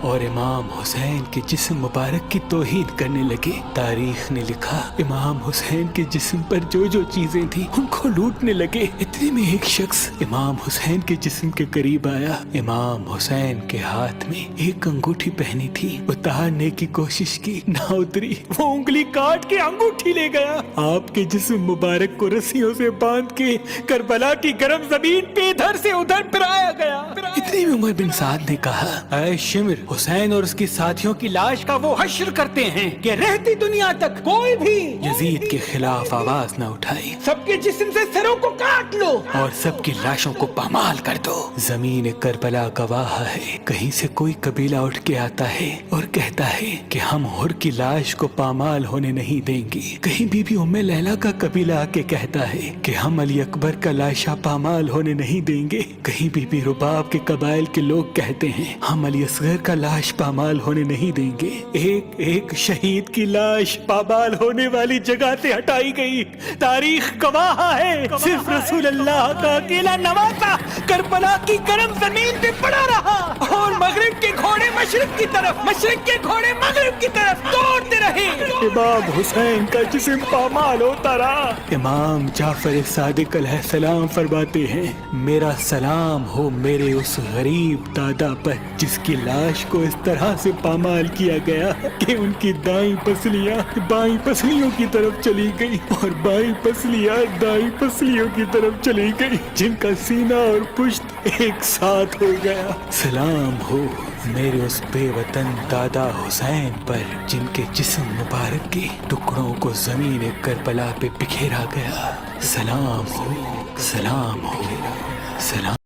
اور امام حسین کے جسم مبارک کی توہین کرنے لگے۔ تاریخ نے لکھا امام حسین کے جسم پر جو جو چیزیں تھیں ان کو لوٹنے لگے۔ اتنے میں ایک شخص امام حسین کے جسم کے قریب آیا۔ امام حسین کے ہاتھ میں ایک انگوٹھی پہنی تھی، اتارنے کی کوشش کی، نہ اتری۔ وہ انگلی کاٹ کے انگوٹھی لے گیا۔ آپ کے جسم مبارک کو رسیوں سے باندھ کے کربلا کی گرم زمین پہ ادھر سے ادھر پھرایا گیا۔ اتنے میں عمر بن سعد نے کہا، اے شمر، حسین اور اس کے ساتھیوں کی لاش کا وہ حشر کرتے ہیں کہ رہتی دنیا تک کوئی بھی یزید کے خلاف آواز نہ اٹھائے۔ سب کے جسم سے سروں کو کاٹ لو اور سب کی لاشوں کو پامال کر دو۔ زمین کربلا گواہ ہے، کہیں سے کوئی قبیلہ اٹھ کے آتا ہے اور کہتا ہے کہ ہم حر کی لاش کو پامال ہونے نہیں دیں گے۔ کہیں بی بی ام لیلا کا قبیلہ آ کے کہتا ہے کہ ہم علی اکبر کا لاشا پامال ہونے نہیں دیں گے۔ کہیں بی بی رباب کے قبائل کے لوگ کہتے ہیں ہم علی اصغر کا لاش پامال ہونے نہیں دیں گے۔ ایک ایک شہید کی لاش پامال ہونے والی جگہ سے ہٹائی گئی۔ تاریخ گواہ ہے صرف رسول اللہ کا اکیلا نواسا کربلا کی گرم زمین پہ پڑا رہا اور مغرب کے گھوڑے مشرق کی طرف، مشرق کے گھوڑے مغرب کی طرف دوڑتے رہے۔ امام حسین کا جسم پامال ہوتا رہا۔ امام جعفر صادق علیہ السلام فرماتے ہیں، میرا سلام ہو میرے اس غریب دادا پر جس کی لاش کو اس طرح سے پامال کیا گیا کہ ان کی دائیں پسلیاں بائیں پسلیوں کی طرف چلی گئی اور بائیں پسلیاں دائیں پسلیوں کی طرف چلی گئی، جن کا سینہ اور پشت ایک ساتھ ہو گیا۔ سلام ہو میرے اس بے وطن دادا حسین پر جن کے جسم مبارک کے ٹکڑوں کو زمین کربلا پہ بکھیرا گیا۔ سلام ہو، سلام ہو، سلام۔